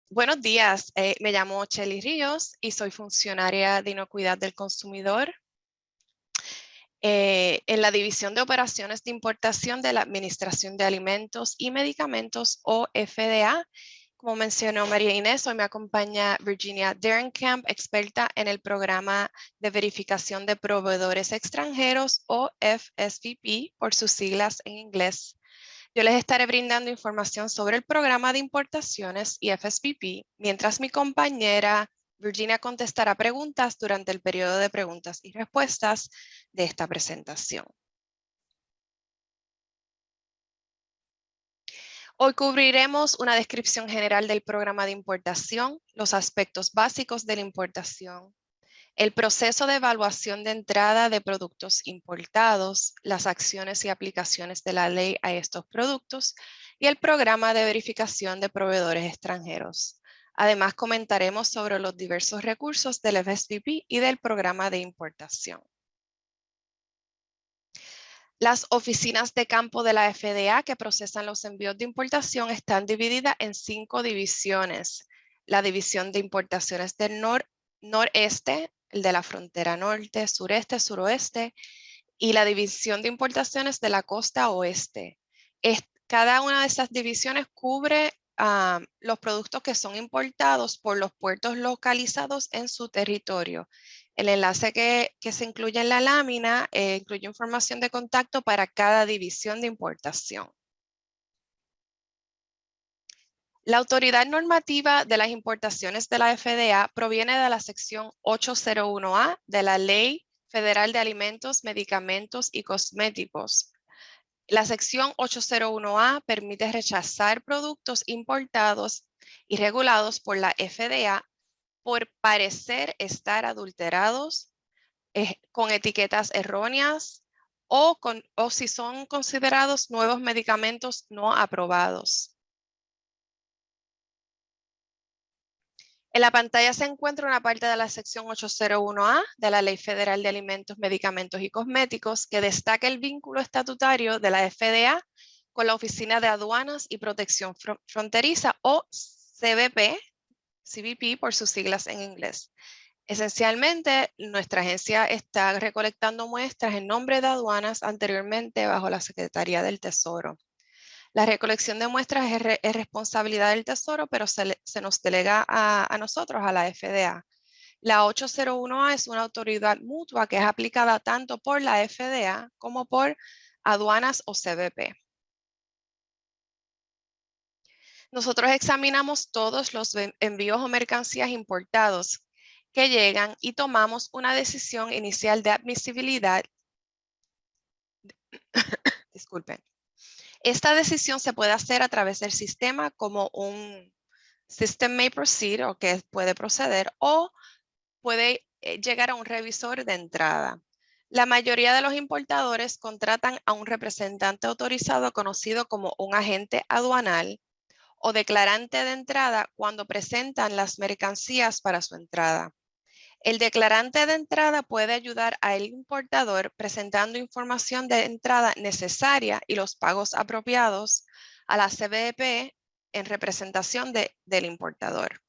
Buenos días, me llamo Chely Ríos y soy funcionaria de Inocuidad del Consumidor en la División de Operaciones de Importación de la Administración de Alimentos y Medicamentos o FDA. Como mencionó María Inés, hoy me acompaña Virginia Derenkamp, experta en el programa de verificación de proveedores extranjeros o FSVP por sus siglas en inglés. Yo les estaré brindando información sobre el programa de importaciones y FSVP, mientras mi compañera Virginia contestará preguntas durante el periodo de preguntas y respuestas de esta presentación. Hoy cubriremos una descripción general del programa de importación, los aspectos básicos de la importación, el proceso de evaluación de entrada de productos importados, las acciones y aplicaciones de la ley a estos productos y el programa de verificación de proveedores extranjeros. Además, comentaremos sobre los diversos recursos del FSVP y del programa de importación. Las oficinas de campo de la FDA que procesan los envíos de importación están divididas en 5 divisiones. La división de importaciones del noreste, el de la frontera norte, sureste, suroeste, y la división de importaciones de la costa oeste. Cada una de esas divisiones cubre los productos que son importados por los puertos localizados en su territorio. El enlace que se incluye en la lámina incluye información de contacto para cada división de importación. La autoridad normativa de las importaciones de la FDA proviene de la sección 801A de la Ley Federal de Alimentos, Medicamentos y Cosméticos. La sección 801A permite rechazar productos importados y regulados por la FDA por parecer estar adulterados, con etiquetas erróneas o si son considerados nuevos medicamentos no aprobados. En la pantalla se encuentra una parte de la sección 801A de la Ley Federal de Alimentos, Medicamentos y Cosméticos que destaca el vínculo estatutario de la FDA con la Oficina de Aduanas y Protección Fronteriza o CBP por sus siglas en inglés. Esencialmente, nuestra agencia está recolectando muestras en nombre de aduanas anteriormente bajo la Secretaría del Tesoro. La recolección de muestras es responsabilidad del Tesoro, pero se nos delega a nosotros, a la FDA. La 801A es una autoridad mutua que es aplicada tanto por la FDA como por aduanas o CBP. Nosotros examinamos todos los envíos o mercancías importados que llegan y tomamos una decisión inicial de admisibilidad. Disculpen. Esta decisión se puede hacer a través del sistema como un System May Proceed o que puede proceder o puede llegar a un revisor de entrada. La mayoría de los importadores contratan a un representante autorizado conocido como un agente aduanal o declarante de entrada cuando presentan las mercancías para su entrada. El declarante de entrada puede ayudar al importador presentando información de entrada necesaria y los pagos apropiados a la CBP en representación del importador.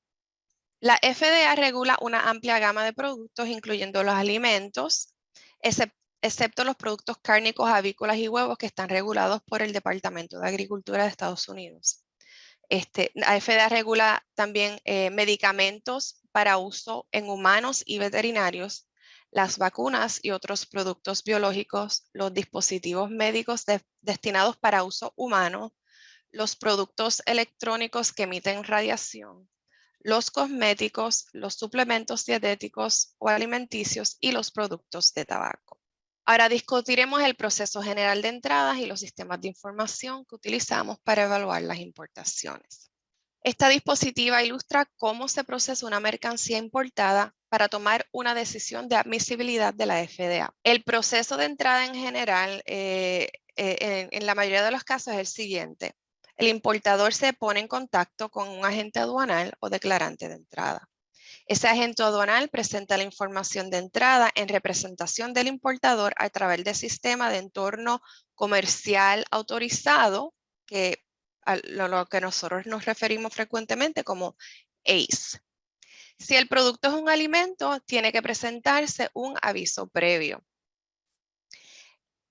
La FDA regula una amplia gama de productos, incluyendo los alimentos, excepto los productos cárnicos, avícolas y huevos que están regulados por el Departamento de Agricultura de Estados Unidos. La FDA regula también medicamentos para uso en humanos y veterinarios, las vacunas y otros productos biológicos, los dispositivos médicos destinados para uso humano, los productos electrónicos que emiten radiación, los cosméticos, los suplementos dietéticos o alimenticios y los productos de tabaco. Ahora discutiremos el proceso general de entradas y los sistemas de información que utilizamos para evaluar las importaciones. Esta diapositiva ilustra cómo se procesa una mercancía importada para tomar una decisión de admisibilidad de la FDA. El proceso de entrada en general, en la mayoría de los casos, es el siguiente. El importador se pone en contacto con un agente aduanal o declarante de entrada. Ese agente aduanal presenta la información de entrada en representación del importador a través del sistema de entorno comercial autorizado, que a lo que nosotros nos referimos frecuentemente como ACE. Si el producto es un alimento, tiene que presentarse un aviso previo.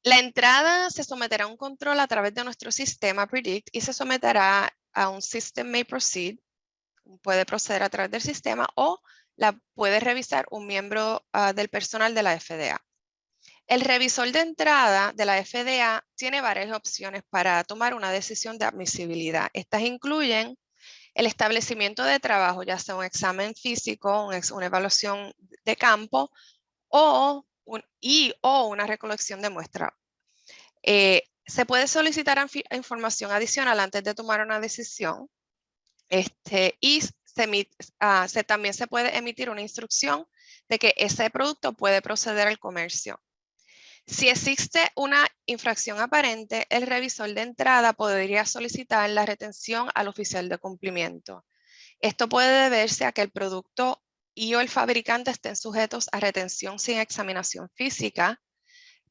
La entrada se someterá a un control a través de nuestro sistema Predict y se someterá a un System May Proceed. Puede proceder a través del sistema o la puede revisar un miembro del personal de la FDA. El revisor de entrada de la FDA tiene varias opciones para tomar una decisión de admisibilidad. Estas incluyen el establecimiento de trabajo, ya sea un examen físico, una evaluación de campo o una recolección de muestra. Se puede solicitar información adicional antes de tomar una decisión y también se puede emitir una instrucción de que ese producto puede proceder al comercio. Si existe una infracción aparente, el revisor de entrada podría solicitar la retención al oficial de cumplimiento. Esto puede deberse a que el producto o el fabricante estén sujetos a retención sin examinación física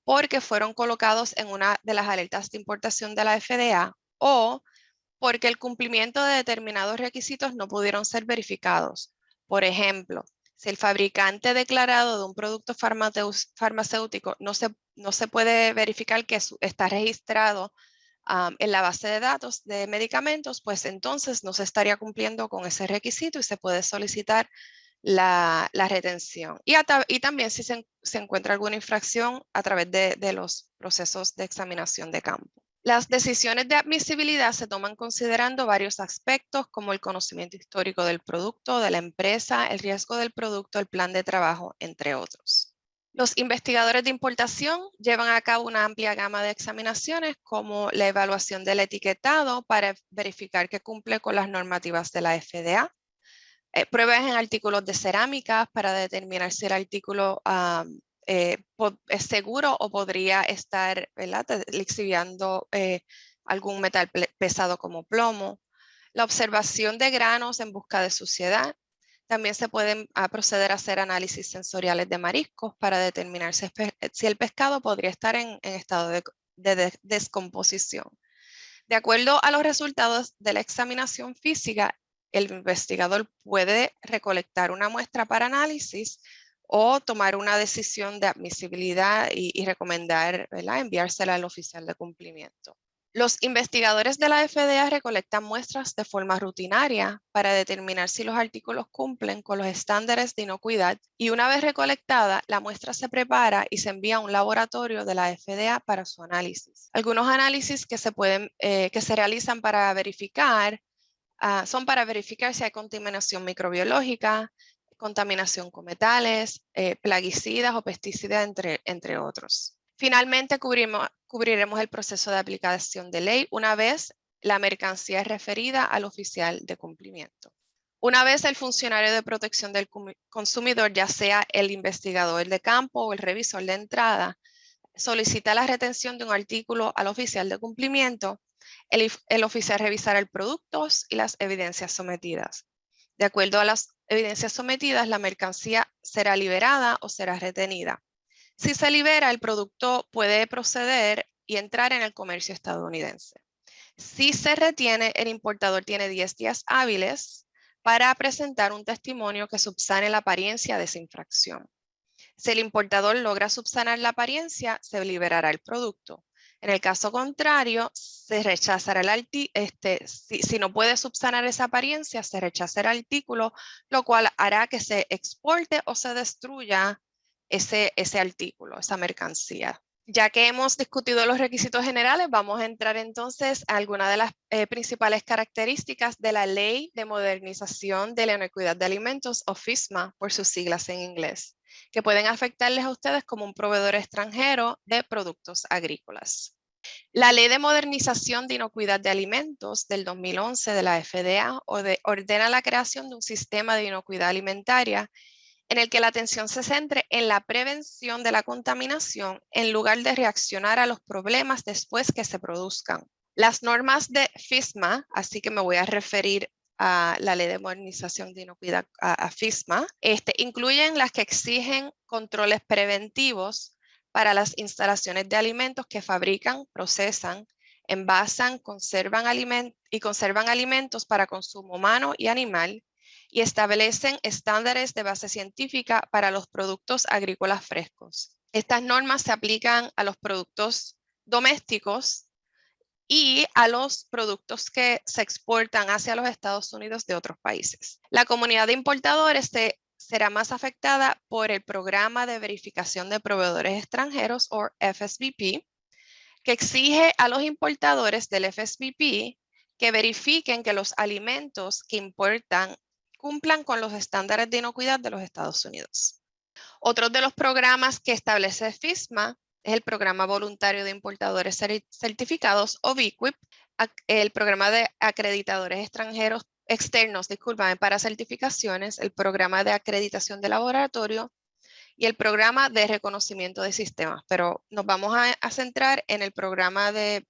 porque fueron colocados en una de las alertas de importación de la FDA o porque el cumplimiento de determinados requisitos no pudieron ser verificados. Por ejemplo, si el fabricante declarado de un producto farmacéutico no se puede verificar que está registrado en la base de datos de medicamentos, pues entonces no se estaría cumpliendo con ese requisito y se puede solicitar la retención. Y también si se encuentra alguna infracción a través de los procesos de examinación de campo. Las decisiones de admisibilidad se toman considerando varios aspectos como el conocimiento histórico del producto, de la empresa, el riesgo del producto, el plan de trabajo, entre otros. Los investigadores de importación llevan a cabo una amplia gama de examinaciones como la evaluación del etiquetado para verificar que cumple con las normativas de la FDA, pruebas en artículos de cerámica para determinar si el artículo es seguro o podría estar lixiviando algún metal pesado como plomo. La observación de granos en busca de suciedad. También se pueden proceder a hacer análisis sensoriales de mariscos para determinar si el pescado podría estar en estado de descomposición. De acuerdo a los resultados de la examinación física, el investigador puede recolectar una muestra para análisis o tomar una decisión de admisibilidad y recomendar, enviársela al oficial de cumplimiento. Los investigadores de la FDA recolectan muestras de forma rutinaria para determinar si los artículos cumplen con los estándares de inocuidad y una vez recolectada, la muestra se prepara y se envía a un laboratorio de la FDA para su análisis. Algunos análisis que se realizan para verificar son para verificar si hay contaminación microbiológica, contaminación con metales, plaguicidas o pesticidas, entre otros. Finalmente, cubriremos el proceso de aplicación de ley una vez la mercancía es referida al oficial de cumplimiento. Una vez el funcionario de protección del consumidor, ya sea el investigador de campo o el revisor de entrada, solicita la retención de un artículo al oficial de cumplimiento, el oficial revisará el producto y las evidencias sometidas. De acuerdo a las evidencias sometidas, la mercancía será liberada o será retenida. Si se libera, el producto puede proceder y entrar en el comercio estadounidense. Si se retiene, el importador tiene 10 días hábiles para presentar un testimonio que subsane la apariencia de esa infracción. Si el importador logra subsanar la apariencia, se liberará el producto. En el caso contrario, se rechazará si no puede subsanar esa apariencia, se rechazará el artículo, lo cual hará que se exporte o se destruya ese artículo, esa mercancía. Ya que hemos discutido los requisitos generales, vamos a entrar entonces a algunas de las principales características de la Ley de Modernización de la Inocuidad de Alimentos, o FISMA, por sus siglas en inglés, que pueden afectarles a ustedes como un proveedor extranjero de productos agrícolas. La Ley de Modernización de Inocuidad de Alimentos del 2011 de la FDA ordena la creación de un sistema de inocuidad alimentaria en el que la atención se centre en la prevención de la contaminación en lugar de reaccionar a los problemas después que se produzcan. Las normas de FISMA, así que me voy a referir a la Ley de Modernización de Inocuidad, a FISMA, incluyen las que exigen controles preventivos para las instalaciones de alimentos que fabrican, procesan, envasan, conservan alimentos para consumo humano y animal, y establecen estándares de base científica para los productos agrícolas frescos. Estas normas se aplican a los productos domésticos y a los productos que se exportan hacia los Estados Unidos de otros países. La comunidad de importadores será más afectada por el Programa de Verificación de Proveedores Extranjeros, o FSVP, que exige a los importadores del FSVP que verifiquen que los alimentos que importan cumplan con los estándares de inocuidad de los Estados Unidos. Otro de los programas que establece FSMA es el Programa Voluntario de Importadores Certificados, o VQIP, el Programa de Acreditadores Externos para certificaciones, el Programa de Acreditación de Laboratorio y el Programa de Reconocimiento de Sistemas. Pero nos vamos a centrar en el Programa de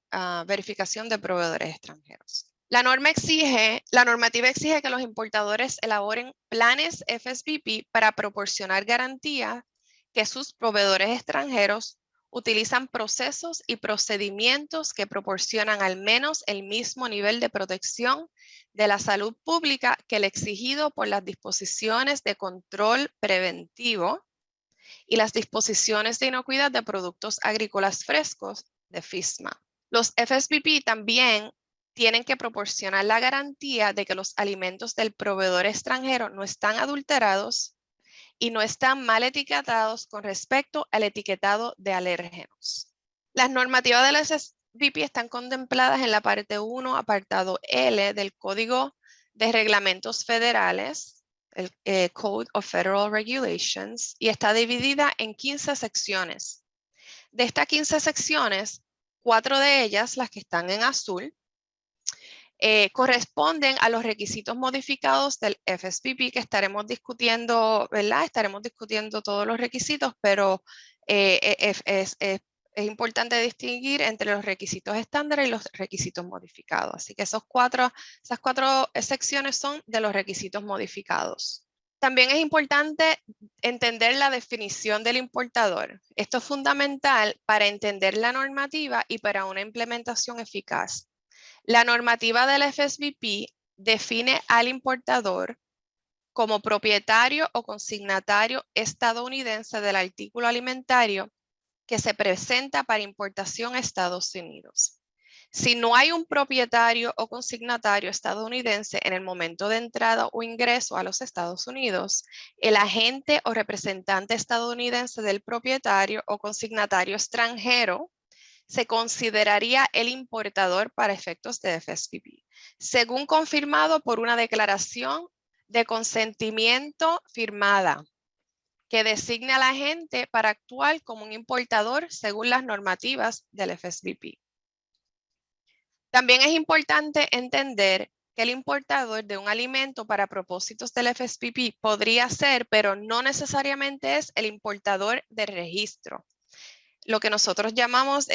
Verificación de Proveedores Extranjeros. La normativa exige que los importadores elaboren planes FSVP para proporcionar garantía que sus proveedores extranjeros utilizan procesos y procedimientos que proporcionan al menos el mismo nivel de protección de la salud pública que el exigido por las disposiciones de control preventivo y las disposiciones de inocuidad de productos agrícolas frescos de FSMA. Los FSVP también tienen que proporcionar la garantía de que los alimentos del proveedor extranjero no están adulterados y no están mal etiquetados con respecto al etiquetado de alérgenos. Las normativas del FSVP están contempladas en la parte 1, apartado L del Código de Reglamentos Federales, el Code of Federal Regulations, y está dividida en 15 secciones. De estas 15 secciones, 4 de ellas, las que están en azul, corresponden a los requisitos modificados del FSVP que estaremos discutiendo, ¿verdad? Estaremos discutiendo todos los requisitos, pero es importante distinguir entre los requisitos estándar y los requisitos modificados. Así que esas cuatro secciones son de los requisitos modificados. También es importante entender la definición del importador. Esto es fundamental para entender la normativa y para una implementación eficaz. La normativa del FSVP define al importador como propietario o consignatario estadounidense del artículo alimentario que se presenta para importación a Estados Unidos. Si no hay un propietario o consignatario estadounidense en el momento de entrada o ingreso a los Estados Unidos, el agente o representante estadounidense del propietario o consignatario extranjero se consideraría el importador para efectos de FSVP, según confirmado por una declaración de consentimiento firmada que designe al agente para actuar como un importador según las normativas del FSVP. También es importante entender que el importador de un alimento para propósitos del FSVP podría ser, pero no necesariamente es el importador de registro. Lo que nosotros llamamos,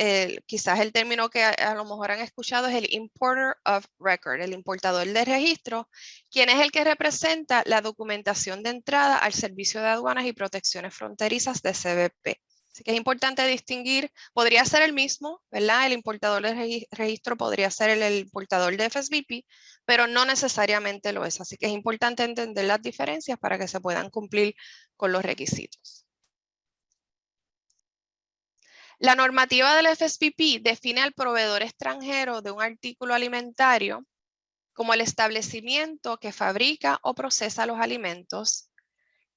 quizás el término que a lo mejor han escuchado es el Importer of Record, el importador de registro, quien es el que representa la documentación de entrada al Servicio de Aduanas y Protecciones Fronterizas de CBP. Así que es importante distinguir, podría ser el mismo, ¿verdad? El importador de registro podría ser el importador de FSVP, pero no necesariamente lo es. Así que es importante entender las diferencias para que se puedan cumplir con los requisitos. La normativa del FSVP define al proveedor extranjero de un artículo alimentario como el establecimiento que fabrica o procesa los alimentos,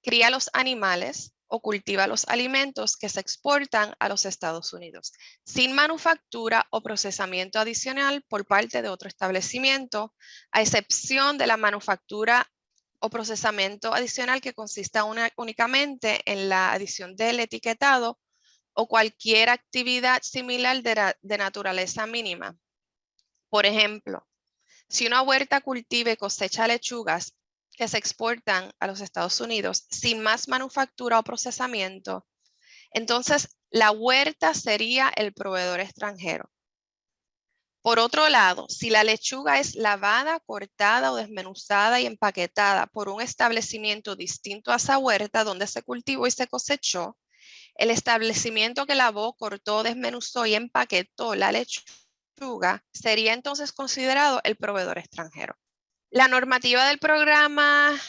cría los animales o cultiva los alimentos que se exportan a los Estados Unidos, sin manufactura o procesamiento adicional por parte de otro establecimiento, a excepción de la manufactura o procesamiento adicional que consista únicamente en la adición del etiquetado o cualquier actividad similar de naturaleza mínima. Por ejemplo, si una huerta cultiva y cosecha lechugas que se exportan a los Estados Unidos sin más manufactura o procesamiento, entonces la huerta sería el proveedor extranjero. Por otro lado, si la lechuga es lavada, cortada o desmenuzada y empaquetada por un establecimiento distinto a esa huerta donde se cultivó y se cosechó, el establecimiento que lavó, cortó, desmenuzó y empaquetó la lechuga sería entonces considerado el proveedor extranjero. La normativa del programa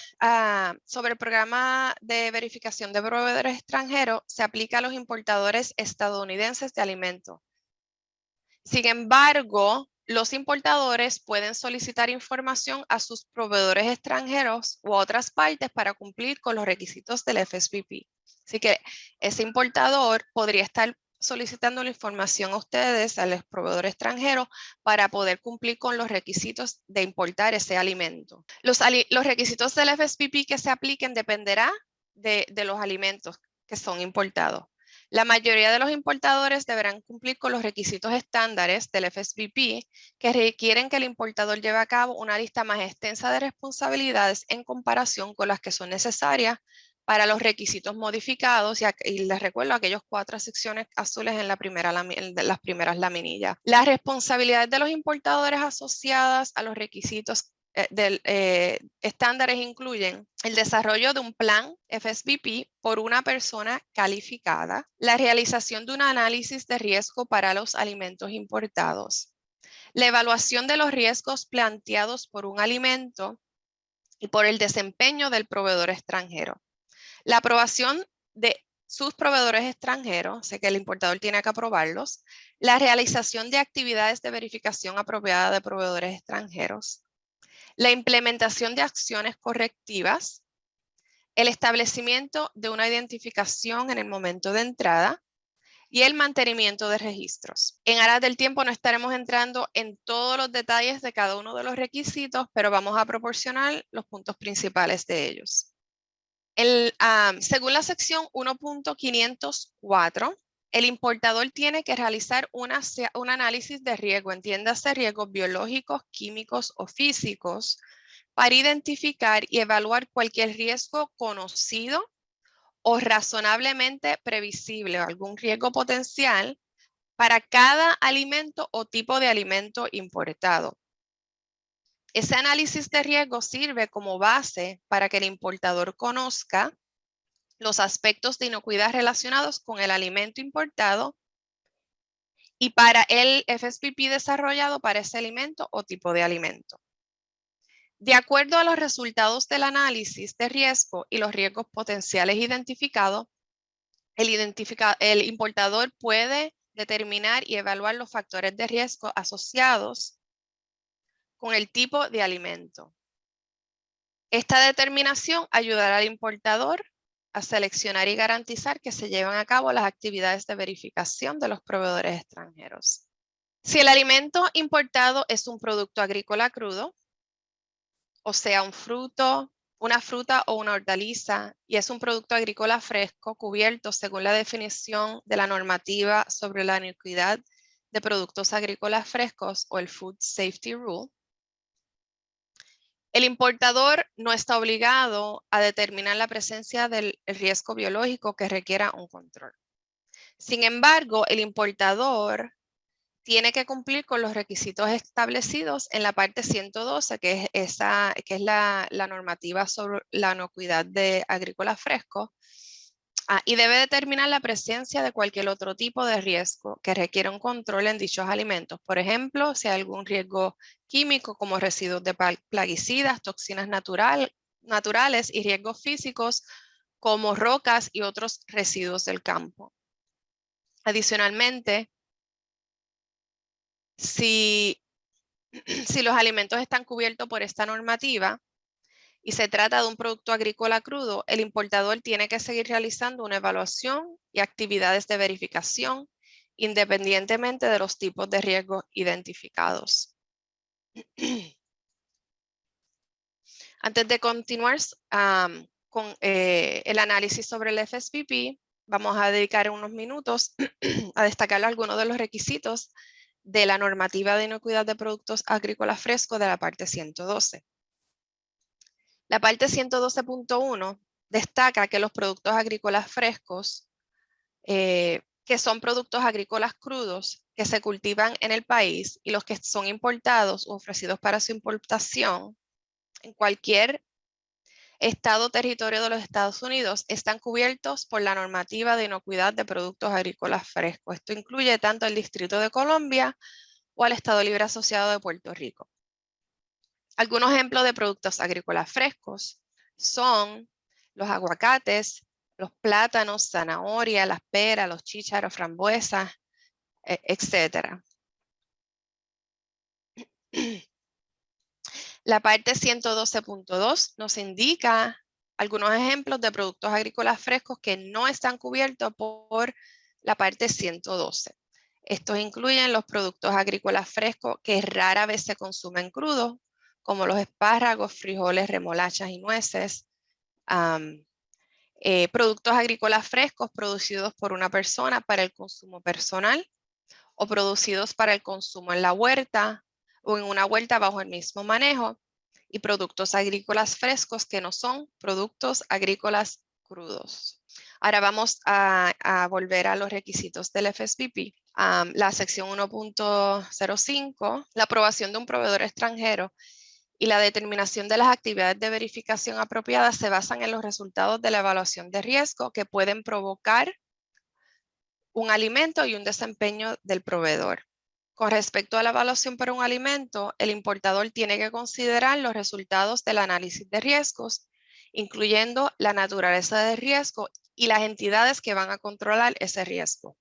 sobre el programa de verificación de proveedores extranjeros se aplica a los importadores estadounidenses de alimentos. Sin embargo, los importadores pueden solicitar información a sus proveedores extranjeros u otras partes para cumplir con los requisitos del FSBP. Así que ese importador podría estar solicitando la información a ustedes, a los proveedores extranjeros, para poder cumplir con los requisitos de importar ese alimento. Los requisitos del FSBP que se apliquen dependerá de los alimentos que son importados. La mayoría de los importadores deberán cumplir con los requisitos estándares del FSBP que requieren que el importador lleve a cabo una lista más extensa de responsabilidades en comparación con las que son necesarias para los requisitos modificados, y les recuerdo aquellas 4 secciones azules en las primeras laminillas. Las responsabilidades de los importadores asociadas a los requisitos estándares incluyen el desarrollo de un plan FSBP por una persona calificada, la realización de un análisis de riesgo para los alimentos importados, la evaluación de los riesgos planteados por un alimento y por el desempeño del proveedor extranjero, la aprobación de sus proveedores extranjeros, sé que el importador tiene que aprobarlos, la realización de actividades de verificación apropiada de proveedores extranjeros, la implementación de acciones correctivas, el establecimiento de una identificación en el momento de entrada y el mantenimiento de registros. En aras del tiempo no estaremos entrando en todos los detalles de cada uno de los requisitos, pero vamos a proporcionar los puntos principales de ellos. Según la sección 1.504, el importador tiene que realizar un análisis de riesgo, entiéndase riesgos biológicos, químicos o físicos, para identificar y evaluar cualquier riesgo conocido o razonablemente previsible o algún riesgo potencial para cada alimento o tipo de alimento importado. Ese análisis de riesgo sirve como base para que el importador conozca los aspectos de inocuidad relacionados con el alimento importado y para el FSBP desarrollado para ese alimento o tipo de alimento. De acuerdo a los resultados del análisis de riesgo y los riesgos potenciales identificados, el importador puede determinar y evaluar los factores de riesgo asociados con el tipo de alimento. Esta determinación ayudará al importador a seleccionar y garantizar que se llevan a cabo las actividades de verificación de los proveedores extranjeros. Si el alimento importado es un producto agrícola crudo, o sea, un fruto, una fruta o una hortaliza, y es un producto agrícola fresco cubierto según la definición de la normativa sobre la inocuidad de productos agrícolas frescos o el Food Safety Rule, el importador no está obligado a determinar la presencia del riesgo biológico que requiera un control. Sin embargo, el importador tiene que cumplir con los requisitos establecidos en la parte 112, que es la normativa sobre la inocuidad de agrícolas frescos, y debe determinar la presencia de cualquier otro tipo de riesgo que requiera un control en dichos alimentos. Por ejemplo, si hay algún riesgo químico como residuos de plaguicidas, toxinas naturales y riesgos físicos como rocas y otros residuos del campo. Adicionalmente, si los alimentos están cubiertos por esta normativa y se trata de un producto agrícola crudo, el importador tiene que seguir realizando una evaluación y actividades de verificación independientemente de los tipos de riesgo identificados. Antes de continuar con el análisis sobre el FSBP, vamos a dedicar unos minutos a destacar algunos de los requisitos de la normativa de inocuidad de productos agrícolas frescos de la parte 112. La parte 112.1 destaca que los productos agrícolas frescos, que son productos agrícolas crudos que se cultivan en el país y los que son importados o ofrecidos para su importación en cualquier estado o territorio de los Estados Unidos, están cubiertos por la normativa de inocuidad de productos agrícolas frescos. Esto incluye tanto el Distrito de Columbia o al Estado Libre Asociado de Puerto Rico. Algunos ejemplos de productos agrícolas frescos son los aguacates, los plátanos, zanahoria, las peras, los chícharos, frambuesas, etc. La parte 112.2 nos indica algunos ejemplos de productos agrícolas frescos que no están cubiertos por la parte 112. Estos incluyen los productos agrícolas frescos que rara vez se consumen crudos, como los espárragos, frijoles, remolachas y nueces. Productos agrícolas frescos producidos por una persona para el consumo personal o producidos para el consumo en la huerta o en una huerta bajo el mismo manejo, y productos agrícolas frescos que no son productos agrícolas crudos. Ahora vamos a volver a los requisitos del FSBP. La sección 1.05, la aprobación de un proveedor extranjero y la determinación de las actividades de verificación apropiadas se basan en los resultados de la evaluación de riesgo que pueden provocar un alimento y un desempeño del proveedor. Con respecto a la evaluación para un alimento, el importador tiene que considerar los resultados del análisis de riesgos, incluyendo la naturaleza del riesgo y las entidades que van a controlar ese riesgo.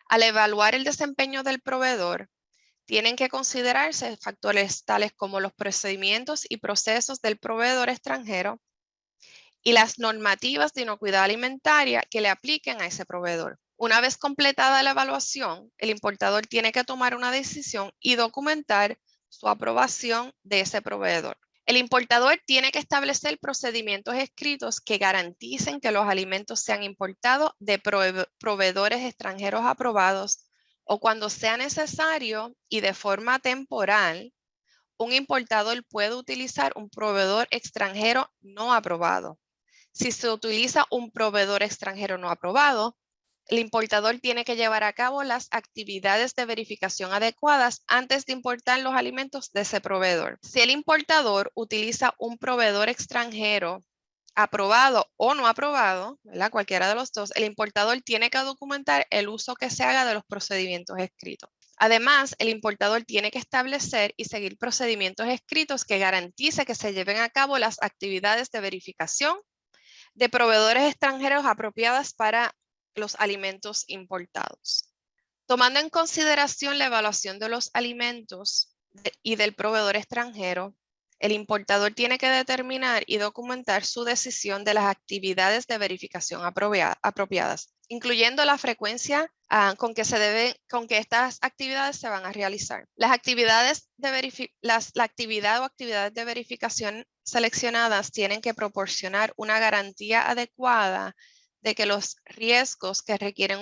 Al evaluar el desempeño del proveedor, tienen que considerarse factores tales como los procedimientos y procesos del proveedor extranjero y las normativas de inocuidad alimentaria que le apliquen a ese proveedor. Una vez completada la evaluación, el importador tiene que tomar una decisión y documentar su aprobación de ese proveedor. El importador tiene que establecer procedimientos escritos que garanticen que los alimentos sean importados de proveedores extranjeros aprobados o, cuando sea necesario y de forma temporal, un importador puede utilizar un proveedor extranjero no aprobado. Si se utiliza un proveedor extranjero no aprobado, el importador tiene que llevar a cabo las actividades de verificación adecuadas antes de importar los alimentos de ese proveedor. Si el importador utiliza un proveedor extranjero aprobado o no aprobado, ¿verdad? Cualquiera de los dos, el importador tiene que documentar el uso que se haga de los procedimientos escritos. Además, el importador tiene que establecer y seguir procedimientos escritos que garantice que se lleven a cabo las actividades de verificación de proveedores extranjeros apropiadas para los alimentos importados. Tomando en consideración la evaluación de los alimentos y del proveedor extranjero, el importador tiene que determinar y documentar su decisión de las actividades de verificación apropiadas, incluyendo la frecuencia con que estas actividades se van a realizar. La actividad o actividades de verificación seleccionadas tienen que proporcionar una garantía adecuada de que los riesgos que requieren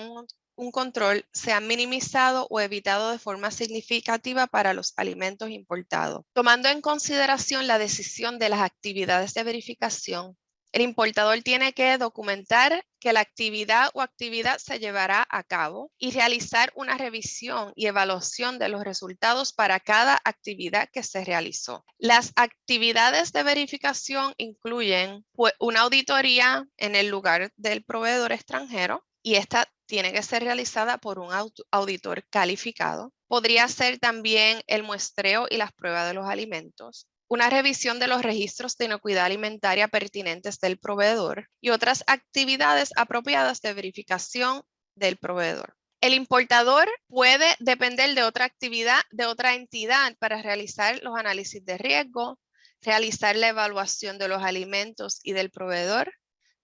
un control sean minimizados o evitados de forma significativa para los alimentos importados. Tomando en consideración la decisión de las actividades de verificación, el importador tiene que documentar que la actividad o actividad se llevará a cabo y realizar una revisión y evaluación de los resultados para cada actividad que se realizó. Las actividades de verificación incluyen una auditoría en el lugar del proveedor extranjero, y esta tiene que ser realizada por un auditor calificado. Podría ser también el muestreo y las pruebas de los alimentos, una revisión de los registros de inocuidad alimentaria pertinentes del proveedor y otras actividades apropiadas de verificación del proveedor. El importador puede depender de otra actividad, de otra entidad, para realizar los análisis de riesgo, realizar la evaluación de los alimentos y del proveedor,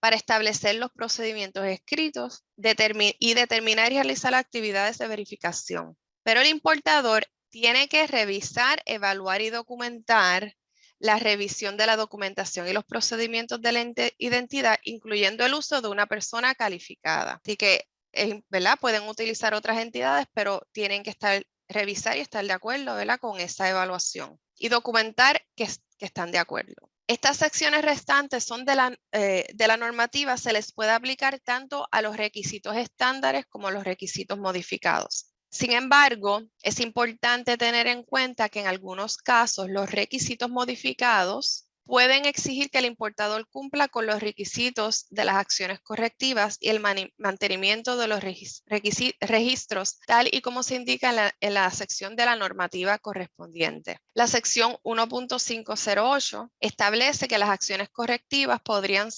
para establecer los procedimientos escritos y determinar y realizar actividades de verificación. Pero el importador tiene que revisar, evaluar y documentar la revisión de la documentación y los procedimientos de la identidad, incluyendo el uso de una persona calificada. Así que, ¿verdad? Pueden utilizar otras entidades, pero tienen que revisar y estar de acuerdo, ¿verdad?, con esa evaluación y documentar que están de acuerdo. Estas secciones restantes son de la normativa, se les puede aplicar tanto a los requisitos estándares como a los requisitos modificados. Sin embargo, es importante tener en cuenta que en algunos casos los requisitos modificados pueden exigir que el importador cumpla con los requisitos de las acciones correctivas y el mantenimiento de los registros, tal y como se indica en la sección de la normativa correspondiente. La sección 1.508 establece que las acciones correctivas podrían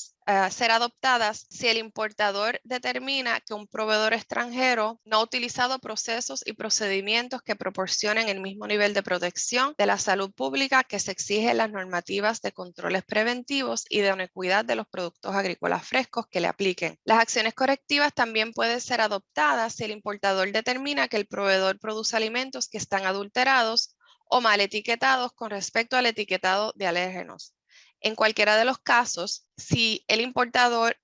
ser adoptadas si el importador determina que un proveedor extranjero no ha utilizado procesos y procedimientos que proporcionen el mismo nivel de protección de la salud pública que se exige en las normativas de controles preventivos y de inequidad de los productos agrícolas frescos que le apliquen. Las acciones correctivas también pueden ser adoptadas si el importador determina que el proveedor produce alimentos que están adulterados o mal etiquetados con respecto al etiquetado de alérgenos. En cualquiera de los casos, el importador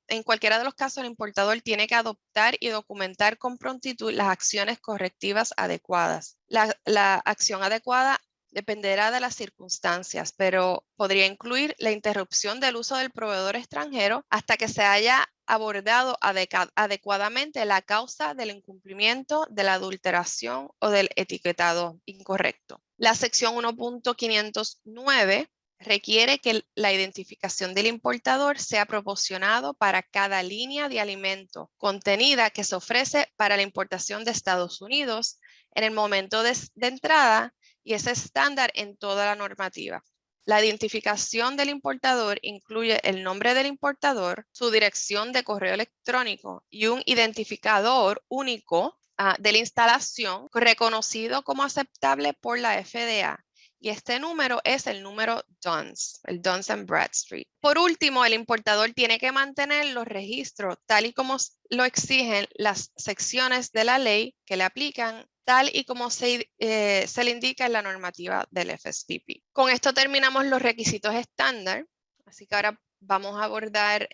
tiene que adoptar y documentar con prontitud las acciones correctivas adecuadas. La acción adecuada dependerá de las circunstancias, pero podría incluir la interrupción del uso del proveedor extranjero hasta que se haya abordado adecuadamente la causa del incumplimiento, de la adulteración o del etiquetado incorrecto. La sección 1.509 requiere que la identificación del importador sea proporcionado para cada línea de alimento contenida que se ofrece para la importación de Estados Unidos en el momento de entrada y es estándar en toda la normativa. La identificación del importador incluye el nombre del importador, su dirección de correo electrónico y un identificador único de la instalación reconocido como aceptable por la FDA. Y este número es el número DUNS, el Duns & Bradstreet. Por último, el importador tiene que mantener los registros tal y como lo exigen las secciones de la ley que le aplican, tal y como se le indica en la normativa del FSPP. Con esto terminamos los requisitos estándar, así que ahora vamos a abordar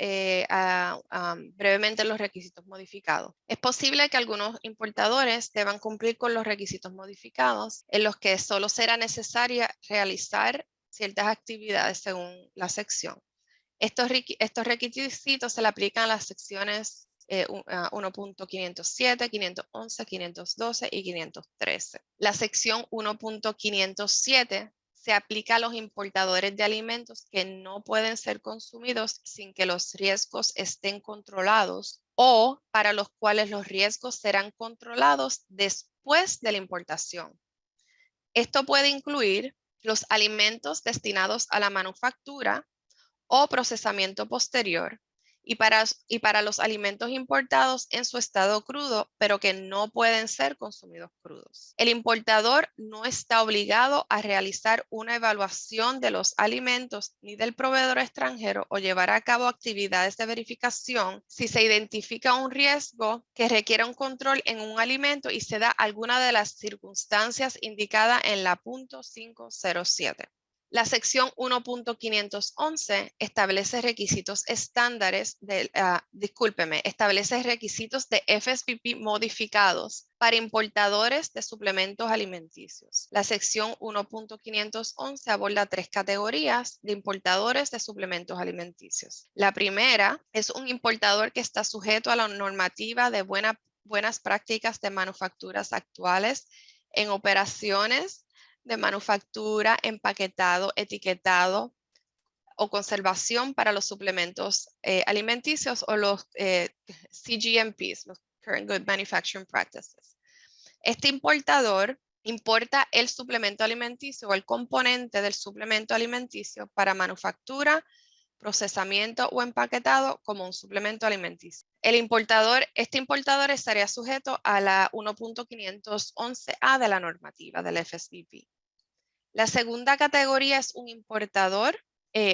brevemente los requisitos modificados. Es posible que algunos importadores deban cumplir con los requisitos modificados, en los que solo será necesaria realizar ciertas actividades según la sección. Estos requisitos se le aplican a las secciones 1.507, 511, 512 y 513. La sección 1.507 se aplica a los importadores de alimentos que no pueden ser consumidos sin que los riesgos estén controlados o para los cuales los riesgos serán controlados después de la importación. Esto puede incluir los alimentos destinados a la manufactura o procesamiento posterior y para los alimentos importados en su estado crudo, pero que no pueden ser consumidos crudos. El importador no está obligado a realizar una evaluación de los alimentos ni del proveedor extranjero o llevar a cabo actividades de verificación si se identifica un riesgo que requiera un control en un alimento y se da alguna de las circunstancias indicadas en la punto 507. La sección 1.511 establece requisitos estándares establece requisitos de FSPP modificados para importadores de suplementos alimenticios. La sección 1.511 aborda 3 categorías de importadores de suplementos alimenticios. La primera es un importador que está sujeto a la normativa de buenas prácticas de manufacturas actuales en operaciones de manufactura, empaquetado, etiquetado o conservación para los suplementos alimenticios o los CGMPs, los Current Good Manufacturing Practices. Este importador importa el suplemento alimenticio o el componente del suplemento alimenticio para manufactura, procesamiento o empaquetado como un suplemento alimenticio. Este importador estaría sujeto a la 1.511A de la normativa del FSPP. La segunda categoría es un importador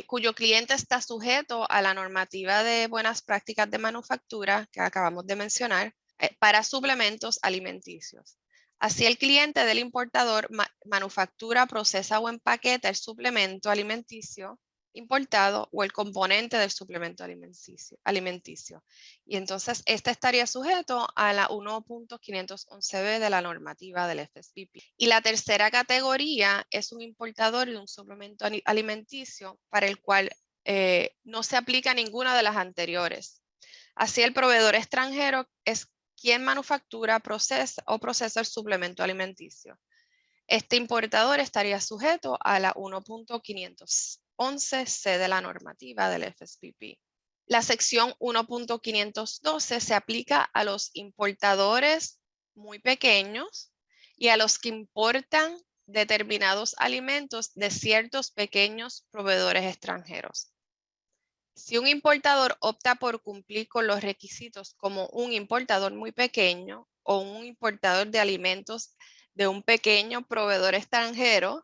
cuyo cliente está sujeto a la normativa de buenas prácticas de manufactura que acabamos de mencionar para suplementos alimenticios. Así el cliente del importador manufactura, procesa o empaqueta el suplemento alimenticio importado o el componente del suplemento alimenticio. Y entonces este estaría sujeto a la 1.511b de la normativa del FSPP. Y la tercera categoría es un importador de un suplemento alimenticio para el cual no se aplica ninguna de las anteriores. Así el proveedor extranjero es quien manufactura, procesa el suplemento alimenticio. Este importador estaría sujeto a la 1.512 11C de la normativa del FSPP. La sección 1.512 se aplica a los importadores muy pequeños y a los que importan determinados alimentos de ciertos pequeños proveedores extranjeros. Si un importador opta por cumplir con los requisitos como un importador muy pequeño o un importador de alimentos de un pequeño proveedor extranjero,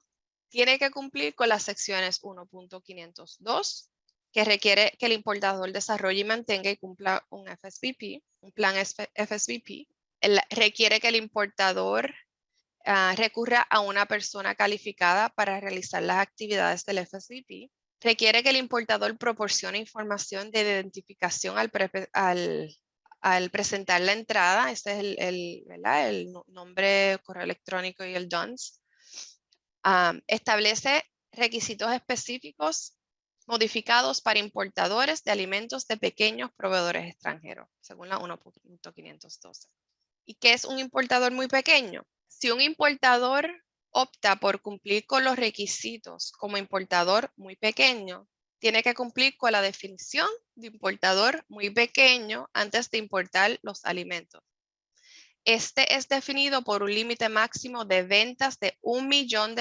tiene que cumplir con las secciones 1.502, que requiere que el importador desarrolle y mantenga y cumpla un FSBP, un plan FSBP. Requiere que el importador recurra a una persona calificada para realizar las actividades del FSBP. Requiere que el importador proporcione información de identificación al presentar la entrada. Este es el nombre, correo electrónico y el DUNS. Establece requisitos específicos modificados para importadores de alimentos de pequeños proveedores extranjeros, según la 1.512. ¿Y qué es un importador muy pequeño? Si un importador opta por cumplir con los requisitos como importador muy pequeño, tiene que cumplir con la definición de importador muy pequeño antes de importar los alimentos. Este es definido por un límite máximo de ventas de $1 millón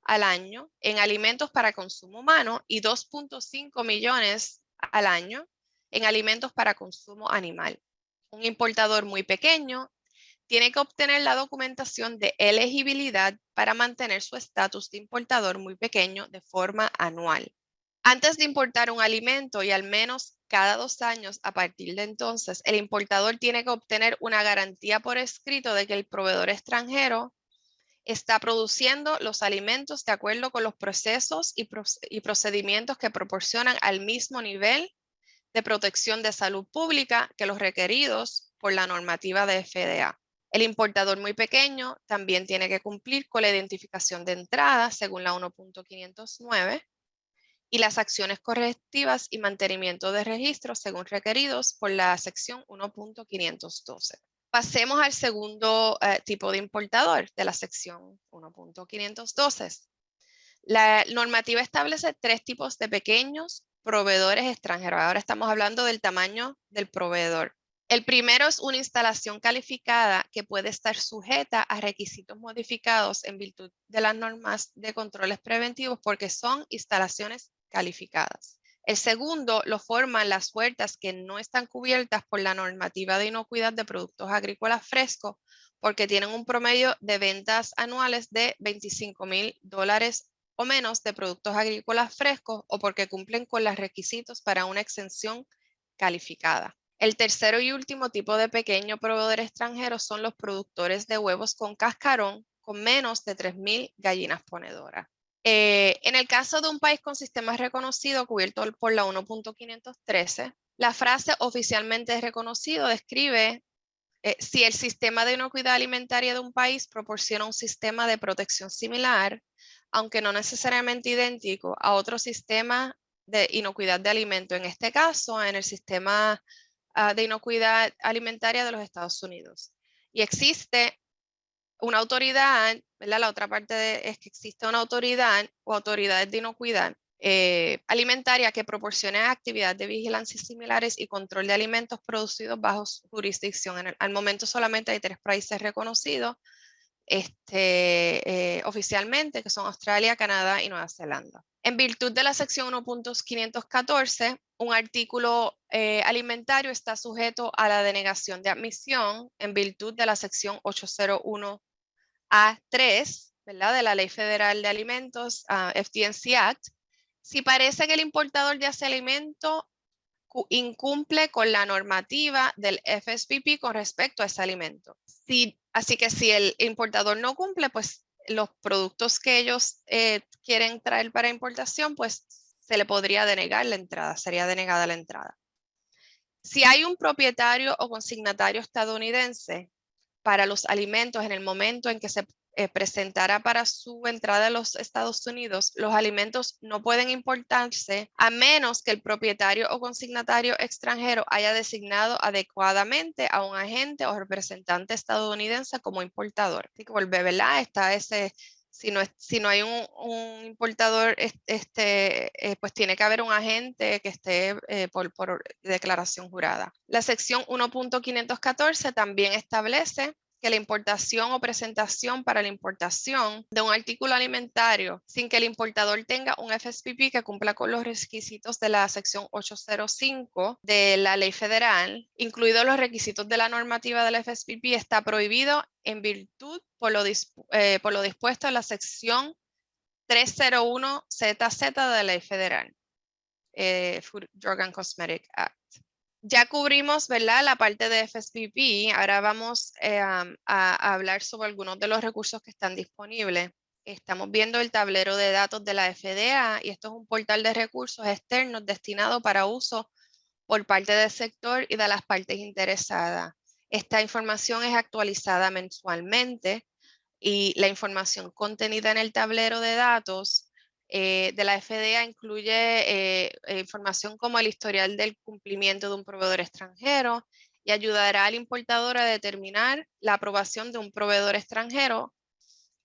al año en alimentos para consumo humano y 2.5 millones al año en alimentos para consumo animal. Un importador muy pequeño tiene que obtener la documentación de elegibilidad para mantener su estatus de importador muy pequeño de forma anual. Antes de importar un alimento y al menos cada 2 años a partir de entonces, el importador tiene que obtener una garantía por escrito de que el proveedor extranjero está produciendo los alimentos de acuerdo con los procesos y procedimientos que proporcionan al mismo nivel de protección de salud pública que los requeridos por la normativa de FDA. El importador muy pequeño también tiene que cumplir con la identificación de entrada según la 1.509 y las acciones correctivas y mantenimiento de registros según requeridos por la sección 1.512. Pasemos al segundo tipo de importador de la sección 1.512. La normativa establece 3 tipos de pequeños proveedores extranjeros. Ahora estamos hablando del tamaño del proveedor. El primero es una instalación calificada que puede estar sujeta a requisitos modificados en virtud de las normas de controles preventivos porque son instalaciones calificadas. El segundo lo forman las huertas que no están cubiertas por la normativa de inocuidad de productos agrícolas frescos porque tienen un promedio de ventas anuales de $25,000 o menos de productos agrícolas frescos o porque cumplen con los requisitos para una exención calificada. El tercero y último tipo de pequeño proveedor extranjero son los productores de huevos con cascarón con menos de 3,000 gallinas ponedoras. En el caso de un país con sistemas reconocidos cubierto por la 1.513, la frase oficialmente reconocido describe si el sistema de inocuidad alimentaria de un país proporciona un sistema de protección similar, aunque no necesariamente idéntico a otro sistema de inocuidad de alimento, en este caso en el sistema de inocuidad alimentaria de los Estados Unidos. Y existe una autoridad, ¿verdad? La otra parte es que existe una autoridad o autoridades de inocuidad alimentaria que proporcione actividades de vigilancia similares y control de alimentos producidos bajo su jurisdicción. Al momento solamente hay 3 países reconocidos oficialmente, que son Australia, Canadá y Nueva Zelanda. En virtud de la sección 1.514, un artículo alimentario está sujeto a la denegación de admisión en virtud de la sección 801A3, ¿verdad? De la Ley Federal de Alimentos, FD&C Act, si parece que el importador de ese alimento incumple con la normativa del FSPP con respecto a ese alimento. Así que si el importador no cumple, pues los productos que ellos quieren traer para importación, pues se le podría denegar la entrada, sería denegada la entrada. Si hay un propietario o consignatario estadounidense para los alimentos en el momento en que se presentará para su entrada a los Estados Unidos, los alimentos no pueden importarse a menos que el propietario o consignatario extranjero haya designado adecuadamente a un agente o representante estadounidense como importador. Así que, ¿verdad? Está ese Si no hay un importador, pues tiene que haber un agente que esté por declaración jurada. La sección 1.514 también establece que la importación o presentación para la importación de un artículo alimentario sin que el importador tenga un FSPP que cumpla con los requisitos de la sección 805 de la ley federal, incluidos los requisitos de la normativa del FSPP, está prohibido en virtud por lo dispuesto en la sección 301ZZ de la ley federal, Food, Drug and Cosmetic Act. Ya cubrimos, ¿verdad?, la parte de FSPP. Ahora vamos a hablar sobre algunos de los recursos que están disponibles. Estamos viendo el tablero de datos de la FDA y esto es un portal de recursos externos destinado para uso por parte del sector y de las partes interesadas. Esta información es actualizada mensualmente y la información contenida en el tablero de datos de la FDA incluye información como el historial del cumplimiento de un proveedor extranjero y ayudará al importador a determinar la aprobación de un proveedor extranjero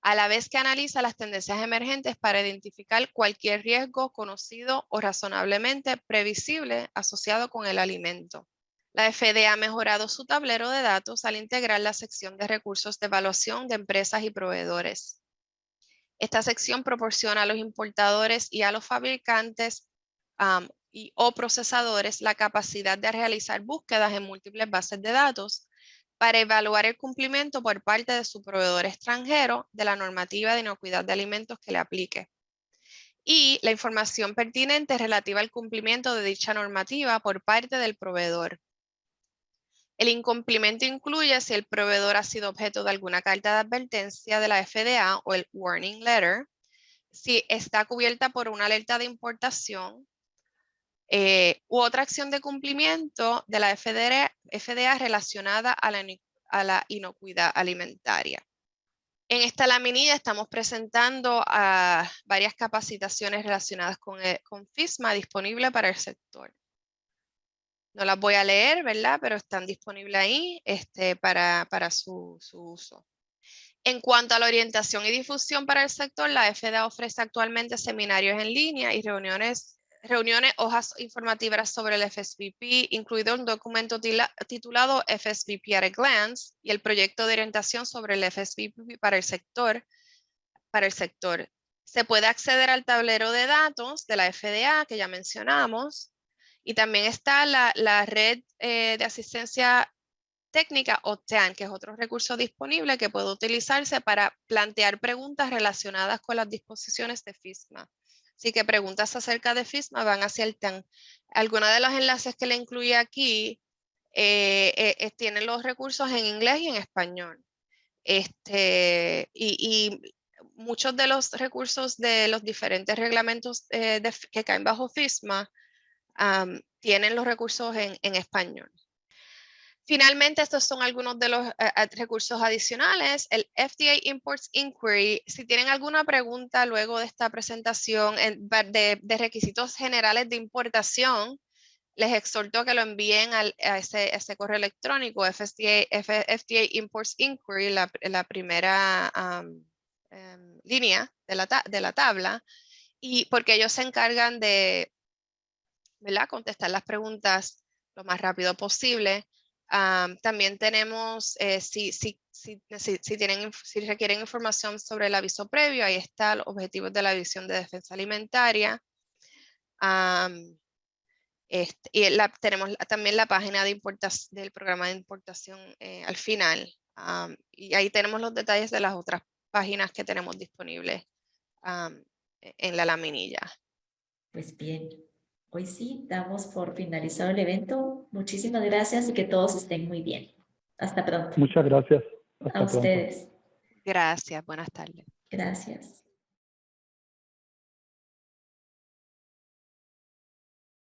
a la vez que analiza las tendencias emergentes para identificar cualquier riesgo conocido o razonablemente previsible asociado con el alimento. La FDA ha mejorado su tablero de datos al integrar la sección de recursos de evaluación de empresas y proveedores. Esta sección proporciona a los importadores y a los fabricantes o procesadores la capacidad de realizar búsquedas en múltiples bases de datos para evaluar el cumplimiento por parte de su proveedor extranjero de la normativa de inocuidad de alimentos que le aplique y la información pertinente relativa al cumplimiento de dicha normativa por parte del proveedor. El incumplimiento incluye si el proveedor ha sido objeto de alguna carta de advertencia de la FDA o el warning letter, si está cubierta por una alerta de importación u otra acción de cumplimiento de la FDA relacionada a la inocuidad alimentaria. En esta laminilla estamos presentando varias capacitaciones relacionadas con FSMA disponibles para el sector. No las voy a leer, ¿verdad? Pero están disponibles ahí para su uso. En cuanto a la orientación y difusión para el sector, la FDA ofrece actualmente seminarios en línea y reuniones, hojas informativas sobre el FSPP, incluido un documento titulado FSPP at a Glance y el proyecto de orientación sobre el FSPP para el sector. Se puede acceder al tablero de datos de la FDA que ya mencionamos y también está la red de asistencia técnica o TAN, que es otro recurso disponible que puede utilizarse para plantear preguntas relacionadas con las disposiciones de FSMA. Así que preguntas acerca de FSMA van hacia el TAN. Algunos de los enlaces que le incluye aquí tienen los recursos en inglés y en español. Y muchos de los recursos de los diferentes reglamentos que caen bajo FSMA tienen los recursos en español. Finalmente, estos son algunos de los recursos adicionales. El FDA Imports Inquiry. Si tienen alguna pregunta luego de esta presentación de requisitos generales de importación, les exhorto que lo envíen a ese correo electrónico, FDA Imports Inquiry, la primera línea de la tabla, y porque ellos se encargan de, ¿verdad?, contestar las preguntas lo más rápido posible. También tenemos, si requieren información sobre el aviso previo, ahí está los objetivos de la División de Defensa Alimentaria. Tenemos también la página del programa de importación al final. Y ahí tenemos los detalles de las otras páginas que tenemos disponibles en la laminilla. Pues bien. Hoy sí, damos por finalizado el evento. Muchísimas gracias y que todos estén muy bien. Hasta pronto. Muchas gracias. Hasta A pronto. ustedes. Gracias, buenas tardes. Gracias.